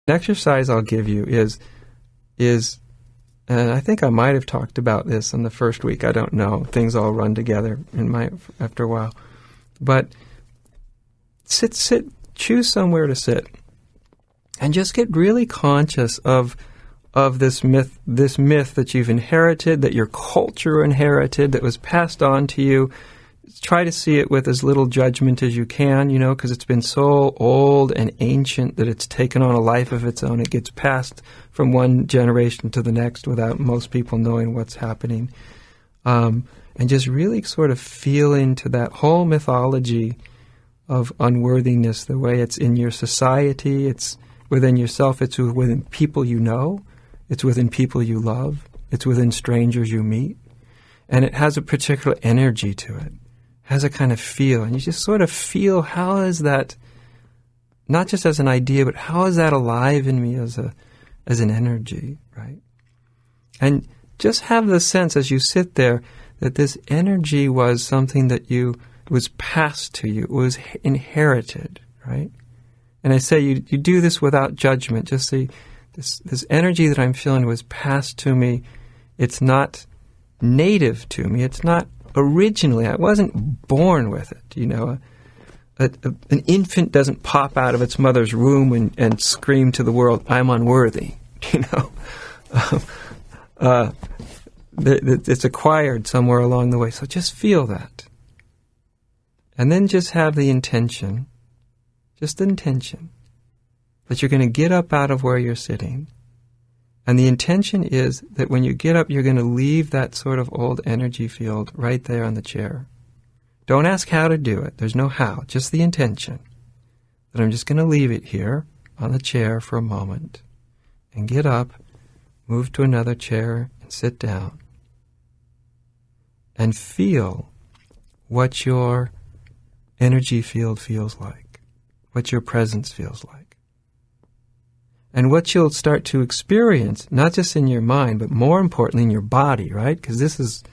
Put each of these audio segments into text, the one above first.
An exercise I'll give you is, and I think I might have talked about this in the first week. I don't know. Things all run together after a while. But sit, choose somewhere to sit, and just get really conscious of this myth that you've inherited, that your culture inherited, that was passed on to you. Try to see it with as little judgment as you can, because it's been so old and ancient that it's taken on a life of its own. It gets passed from one generation to the next without most people knowing what's happening. And just really sort of feel into that whole mythology of unworthiness, the way it's in your society, it's within yourself, it's within people you know, it's within people you love, it's within strangers you meet. And it has a particular energy to it. Has a kind of feel, and you just sort of feel, how is that, not just as an idea, but how is that alive in me as an energy, right? And just have the sense as you sit there that this energy was something that was passed to you, it was inherited, right? And I say you do this without judgment. Just see, this energy that I'm feeling was passed to me. It's not native to me. It's not originally, I wasn't born with it, an infant doesn't pop out of its mother's womb and scream to the world, I'm unworthy, It's acquired somewhere along the way. So just feel that. And then just have the intention, that you're going to get up out of where you're sitting. And the intention is that when you get up, you're going to leave that sort of old energy field right there on the chair. Don't ask how to do it. There's no how, just the intention. That I'm just going to leave it here on the chair for a moment and get up, move to another chair and sit down. And feel what your energy field feels like, what your presence feels like. And what you'll start to experience, not just in your mind, but more importantly in your body, right? Because this is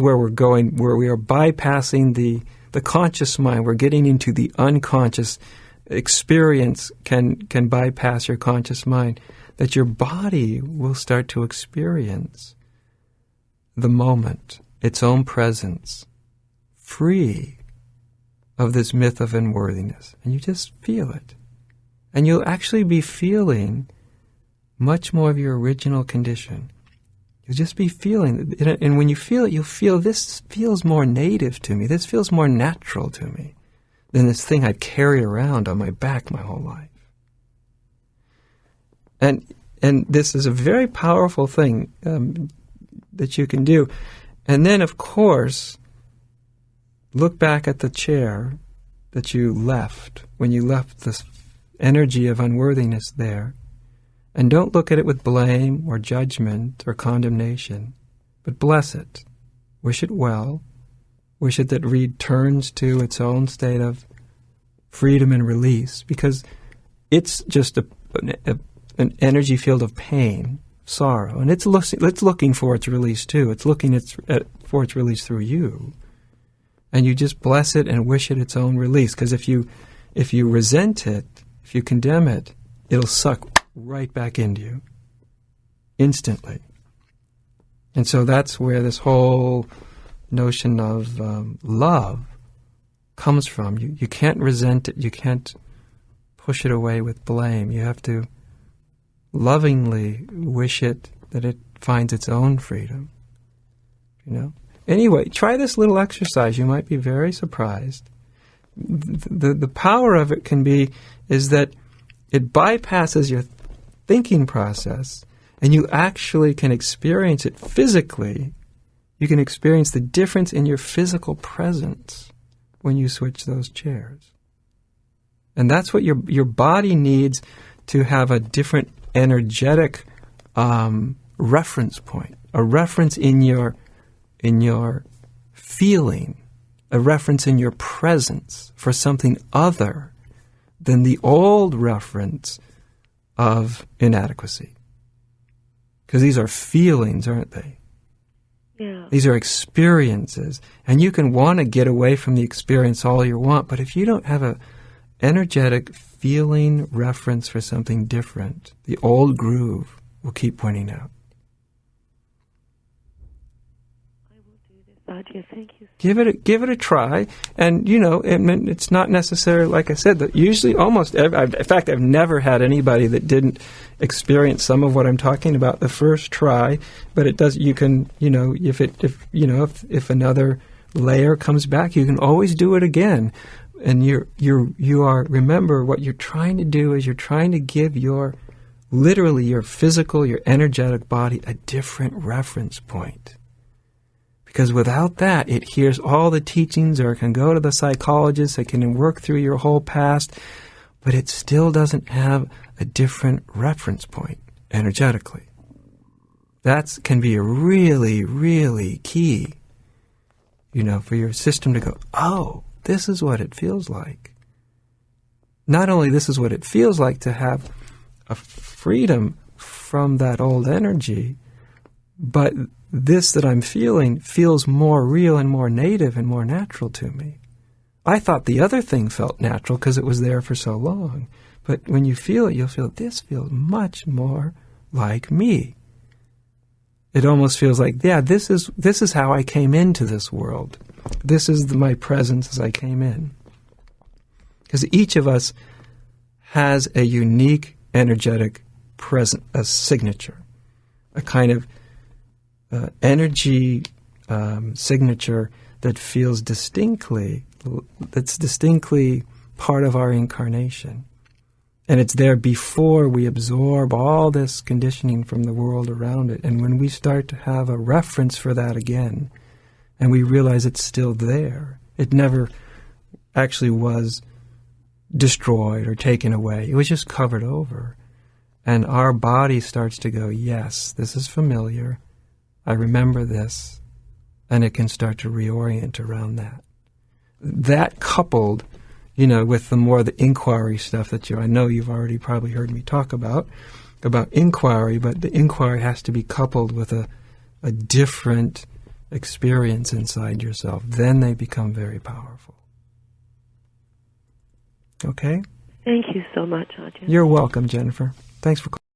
where we're going, where we are bypassing the conscious mind. We're getting into the unconscious. Experience can bypass your conscious mind. That your body will start to experience the moment, its own presence, free of this myth of unworthiness. And you just feel it. And you'll actually be feeling much more of your original condition. You'll just be feeling it. And when you feel it, you'll feel, this feels more native to me. This feels more natural to me than this thing I'd carry around on my back my whole life. And this is a very powerful thing that you can do. And then, of course, look back at the chair that you left when you left this energy of unworthiness there. And don't look at it with blame or judgment or condemnation, but bless it. Wish it well. Wish it that returns to its own state of freedom and release, because it's just an energy field of pain, sorrow, and it's looking for its release too. It's looking for its release through you. And you just bless it and wish it its own release, because if you resent it, if you condemn it, it'll suck right back into you instantly. And so that's where this whole notion of love comes from. You can't resent it. You can't push it away with blame. You have to lovingly wish it that it finds its own freedom. Anyway, try this little exercise. You might be very surprised. The power of it is that it bypasses your thinking process, and you actually can experience it physically. You can experience the difference in your physical presence when you switch those chairs. And that's what your body needs to have a different energetic reference point, a reference in your feeling, a reference in your presence for something other than the old reference of inadequacy. Because these are feelings, aren't they? Yeah. These are experiences. And you can want to get away from the experience all you want, but if you don't have energetic feeling reference for something different, the old groove will keep pointing out. I will do this, Adya. Thank you. Give it a try, and it's not necessary. Like I said, that usually almost in fact, I've never had anybody that didn't experience some of what I'm talking about the first try. But it does. You can, if another layer comes back, you can always do it again. And you are, remember, what you're trying to do is you're trying to give your physical, your energetic body a different reference point. Because without that, it hears all the teachings, or it can go to the psychologist, it can work through your whole past, but it still doesn't have a different reference point energetically. That can be a really, really key, for your system to go, oh, this is what it feels like. Not only this is what it feels like to have a freedom from that old energy, but this that I'm feeling feels more real and more native and more natural to me. I thought the other thing felt natural because it was there for so long. But when you feel it, you'll feel this feels much more like me. It almost feels like, yeah, this is how I came into this world. This is my presence as I came in. Because each of us has a unique energetic a signature, a kind of energy signature that feels that's distinctly part of our incarnation. And it's there before we absorb all this conditioning from the world around it. And when we start to have a reference for that again, and we realize it's still there, it never actually was destroyed or taken away. It was just covered over. And our body starts to go, yes, this is familiar. I remember this. And it can start to reorient around that. That coupled, with the inquiry stuff that I know you've already probably heard me talk about inquiry, but the inquiry has to be coupled with a different experience inside yourself. Then they become very powerful. Okay? Thank you so much, Adya. You're welcome, Jennifer. Thanks for calling.